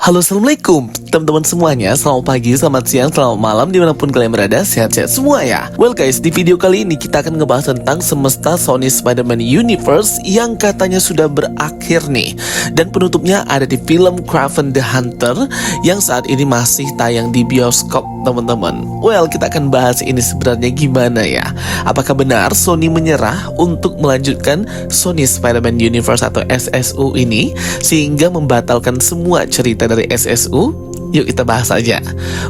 Halo, assalamualaikum teman-teman semuanya. Selamat pagi, selamat siang, selamat malam, dimanapun kalian berada, sehat-sehat semua ya. Well guys, di video kali ini kita akan ngebahas tentang semesta Sony Spider-Man Universe yang katanya sudah berakhir nih. Dan penutupnya ada di film Kraven the Hunter yang saat ini masih tayang di bioskop teman-teman. Well, kita akan bahas ini sebenarnya gimana ya. Apakah benar Sony menyerah untuk melanjutkan Sony Spider-Man Universe atau SSU ini sehingga membatalkan semua cerita dari SSU? Yuk kita bahas aja.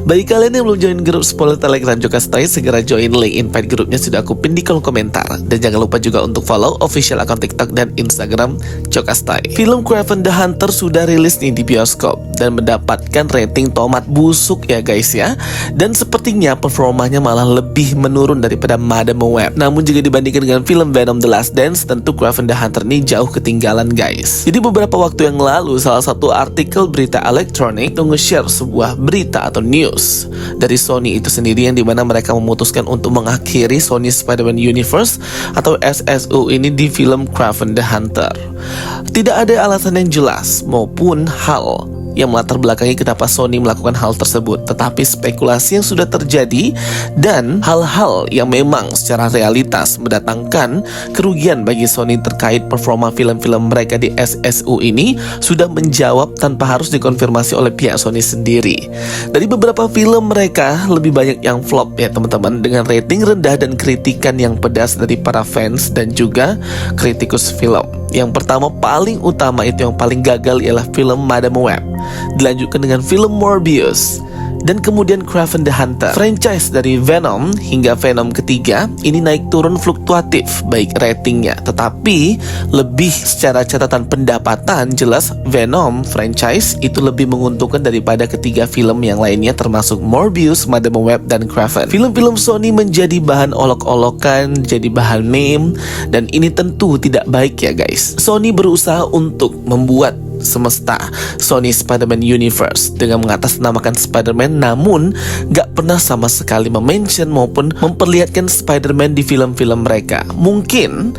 Bagi kalian yang belum join grup spoiler Telegram Jokastay, segera join, link invite grupnya sudah aku pin di kolom komentar. Dan jangan lupa juga untuk follow official akun TikTok dan Instagram Jokastay. Film Kraven the Hunter sudah rilis nih di bioskop dan mendapatkan rating tomat busuk ya guys ya. Dan sepertinya performanya malah lebih menurun daripada Madame Web. Namun jika dibandingkan dengan film Venom The Last Dance, tentu Kraven the Hunter ini jauh ketinggalan guys. Jadi beberapa waktu yang lalu salah satu artikel berita elektronik itu nge-share sebuah berita atau news dari Sony itu sendiri yang dimana mereka memutuskan untuk mengakhiri Sony Spider-Man Universe atau SSU ini di film Kraven the Hunter. Tidak ada alasan yang jelas maupun hal yang melatar belakangi kenapa Sony melakukan hal tersebut, tetapi spekulasi yang sudah terjadi dan hal-hal yang memang secara realitas mendatangkan kerugian bagi Sony terkait performa film-film mereka di SSU ini sudah menjawab tanpa harus dikonfirmasi oleh pihak Sony sendiri. Dari beberapa film mereka lebih banyak yang flop ya teman-teman, dengan rating rendah dan kritikan yang pedas dari para fans dan juga kritikus film. Yang pertama paling utama itu yang paling gagal ialah film Madame Web, dilanjutkan dengan film Morbius, dan kemudian Kraven the Hunter. Franchise dari Venom hingga Venom ketiga ini naik turun fluktuatif baik ratingnya, tetapi lebih secara catatan pendapatan jelas Venom franchise itu lebih menguntungkan daripada ketiga film yang lainnya termasuk Morbius, Madame Web, dan Kraven. Film-film Sony menjadi bahan olok-olokan, jadi bahan meme, dan ini tentu tidak baik ya guys. Sony berusaha untuk membuat semesta Sony Spider-Man Universe dengan mengatasnamakan Spider-Man, namun gak pernah sama sekali mention maupun memperlihatkan Spider-Man di film-film mereka. Mungkin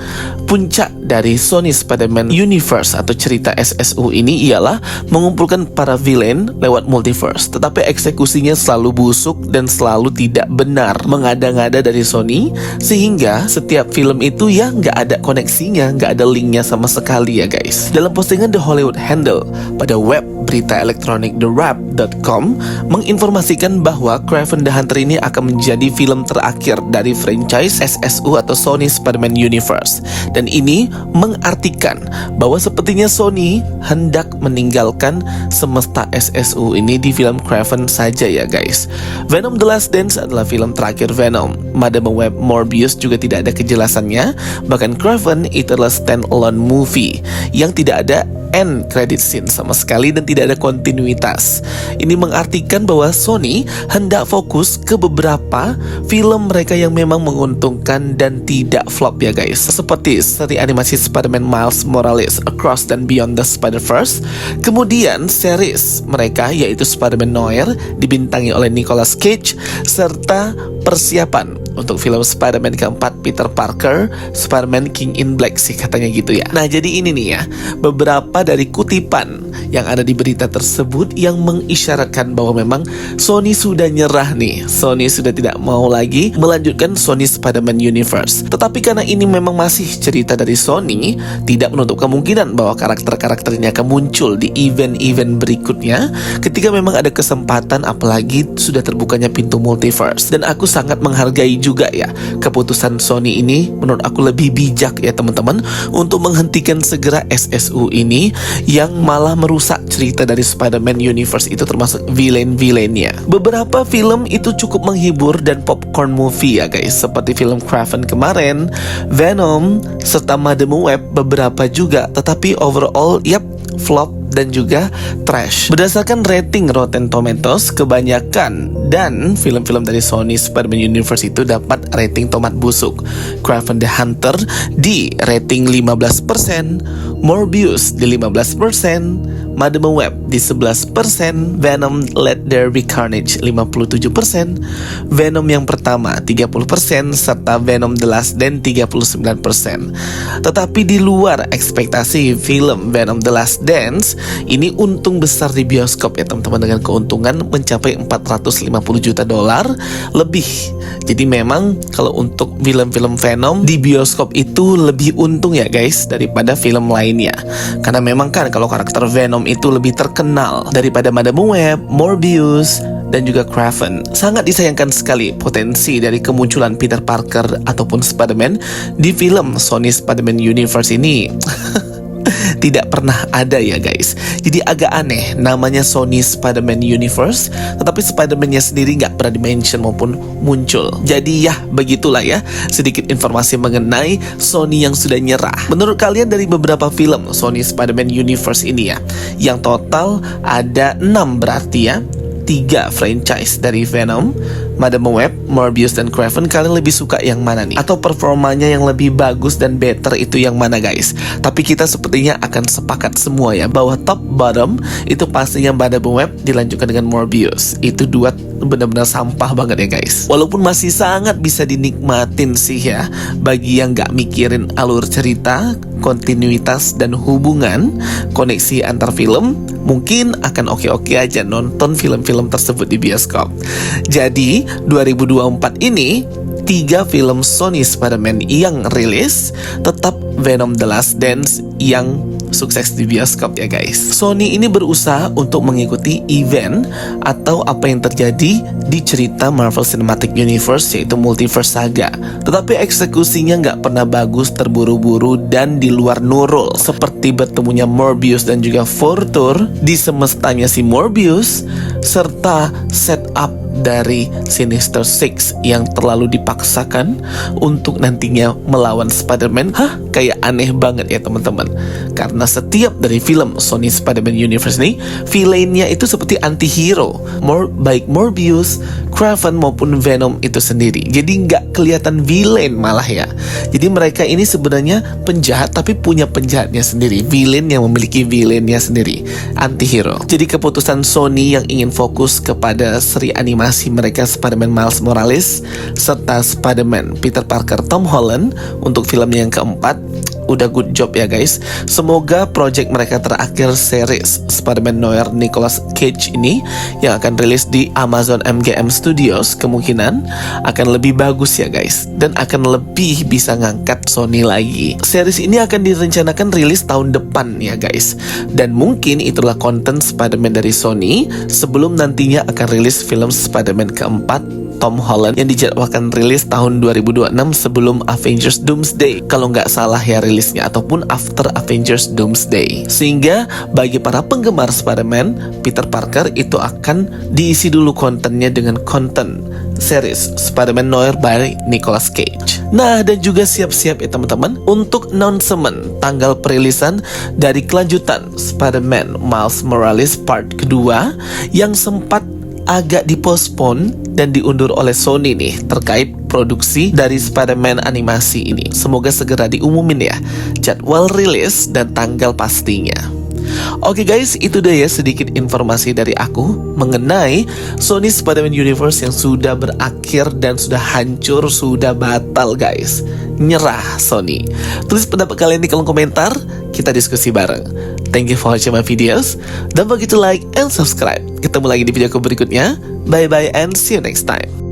puncak dari Sony Spider-Man Universe atau cerita SSU ini ialah mengumpulkan para villain lewat multiverse, tetapi eksekusinya selalu busuk dan selalu tidak benar, mengada-ngada dari Sony, sehingga setiap film itu ya gak ada koneksinya, gak ada linknya sama sekali ya guys. Dalam postingan The Hollywood Handle pada web berita elektronik TheWrap.com menginformasikan bahwa Kraven the Hunter ini akan menjadi film terakhir dari franchise SSU atau Sony Spider-Man Universe, dan ini mengartikan bahwa sepertinya Sony hendak meninggalkan semesta SSU ini di film Kraven saja ya guys. Venom The Last Dance adalah film terakhir Venom. Madame Web, Morbius juga tidak ada kejelasannya. Bahkan Kraven itu adalah stand-alone movie yang tidak ada end credit scene sama sekali dan tidak ada kontinuitas. Ini mengartikan bahwa Sony hendak fokus ke beberapa film mereka yang memang menguntungkan dan tidak flop ya guys, seperti seri animasi Spider-Man Miles Morales Across and Beyond the Spider-Verse, kemudian series mereka yaitu Spider-Man Noir dibintangi oleh Nicolas Cage, serta persiapan untuk film Spider-Man keempat Peter Parker, Spider-Man King in Black sih katanya gitu ya. Nah jadi ini nih ya, beberapa dari kutipan yang ada di berita tersebut yang mengisyaratkan bahwa memang Sony sudah nyerah nih. Sony sudah tidak mau lagi melanjutkan Sony Spider-Man Universe. Tetapi karena ini memang masih cerita dari Sony, tidak menutup kemungkinan bahwa karakter-karakter ini akan muncul di event-event berikutnya ketika memang ada kesempatan, apalagi sudah terbukanya pintu multiverse. Dan aku sangat menghargai juga ya keputusan Sony ini, menurut aku lebih bijak ya teman-teman, untuk menghentikan segera SSU ini yang malah merusak cerita dari Spider-Man Universe itu termasuk villain-villainnya. Beberapa film itu cukup menghibur dan popcorn movie ya guys, seperti film Kraven kemarin, Venom, serta Madame Web beberapa juga, tetapi overall yap flop dan juga trash. Berdasarkan rating Rotten Tomatoes, kebanyakan dan film-film dari Sony Spider-Man Universe itu dapat rating tomat busuk. Kraven the Hunter di rating 15%, Morbius di 15%, Madame Web di 11%, Venom Let There Be Carnage 57%, Venom yang pertama 30%, serta Venom The Last Dance 39%. Tetapi di luar ekspektasi film Venom The Last Dance, ini untung besar di bioskop ya teman-teman, dengan keuntungan mencapai $450 juta lebih. Jadi memang kalau untuk film-film Venom di bioskop itu lebih untung ya guys daripada film lainnya. Karena memang kan kalau karakter Venom itu lebih terkenal daripada Madame Web, Morbius, dan juga Kraven. Sangat disayangkan sekali potensi dari kemunculan Peter Parker ataupun Spider-Man di film Sony Spider-Man Universe ini tidak pernah ada ya guys. Jadi agak aneh namanya Sony Spider-Man Universe, tetapi Spider-Man-nya sendiri nggak pernah dimention maupun muncul. Jadi ya begitulah ya, sedikit informasi mengenai Sony yang sudah nyerah. Menurut kalian dari beberapa film Sony Spider-Man Universe ini ya, yang total ada 6 berarti ya, 3 franchise dari Venom, Madame Web, Morbius, dan Kraven, kalian lebih suka yang mana nih? Atau performanya yang lebih bagus dan better itu yang mana guys? Tapi kita sepertinya akan sepakat semua ya, bahwa top bottom itu pastinya Madame Web dilanjutkan dengan Morbius. Itu dua benar-benar sampah banget ya guys. Walaupun masih sangat bisa dinikmatin sih ya, bagi yang gak mikirin alur cerita, kontinuitas, dan hubungan koneksi antar film, mungkin akan oke-oke aja nonton film-film tersebut di bioskop. Jadi 2024 ini 3 film Sony Spider-Man yang rilis, tetap Venom The Last Dance yang sukses di bioskop ya guys. Sony ini berusaha untuk mengikuti event atau apa yang terjadi di cerita Marvel Cinematic Universe, yaitu Multiverse Saga. Tetapi eksekusinya nggak pernah bagus, terburu-buru, dan di luar nurul. Seperti bertemunya Morbius dan juga Vortur di semestanya si Morbius, serta setup dari Sinister Six yang terlalu dipaksakan untuk nantinya melawan Spider-Man. Kayak aneh banget ya teman-teman. Karena setiap dari film Sony Spider-Man Universe ini, villainnya itu seperti anti-hero, baik Morbius, Kraven maupun Venom itu sendiri. Jadi nggak kelihatan villain malah ya. Jadi mereka ini sebenarnya penjahat, tapi punya penjahatnya sendiri, villain yang memiliki villainnya sendiri, anti-hero. Jadi keputusan Sony yang ingin fokus kepada seri animasi mereka Spider-Man Miles Morales serta Spider-Man Peter Parker Tom Holland untuk filmnya yang keempat, udah good job ya guys. Semoga project mereka terakhir series Spider-Man Noir Nicolas Cage ini yang akan rilis di Amazon MGM Studios kemungkinan akan lebih bagus ya guys, dan akan lebih bisa ngangkat Sony lagi. Series ini akan direncanakan rilis tahun depan ya guys, dan mungkin itulah konten Spider-Man dari Sony sebelum nantinya akan rilis film Spider-Man keempat Tom Holland yang dijadwalkan rilis tahun 2026 sebelum Avengers Doomsday kalau nggak salah ya rilisnya, ataupun after Avengers Doomsday. Sehingga bagi para penggemar Spider-Man, Peter Parker itu akan diisi dulu kontennya dengan konten series Spider-Man Noir by Nicolas Cage. Nah, dan juga siap-siap ya teman-teman untuk announcement tanggal perilisan dari kelanjutan Spider-Man Miles Morales part kedua yang sempat agak dipospon dan diundur oleh Sony nih terkait produksi dari Spider-Man animasi ini. Semoga segera diumumin ya jadwal rilis dan tanggal pastinya. Oke guys, itu deh ya sedikit informasi dari aku mengenai Sony Spider-Man Universe yang sudah berakhir dan sudah hancur, sudah batal guys. Nyerah Sony. Tulis pendapat kalian di kolom komentar, kita diskusi bareng. Thank you for watching my videos. Don't forget to like and subscribe. Ketemu lagi di videoku berikutnya. Bye bye and see you next time.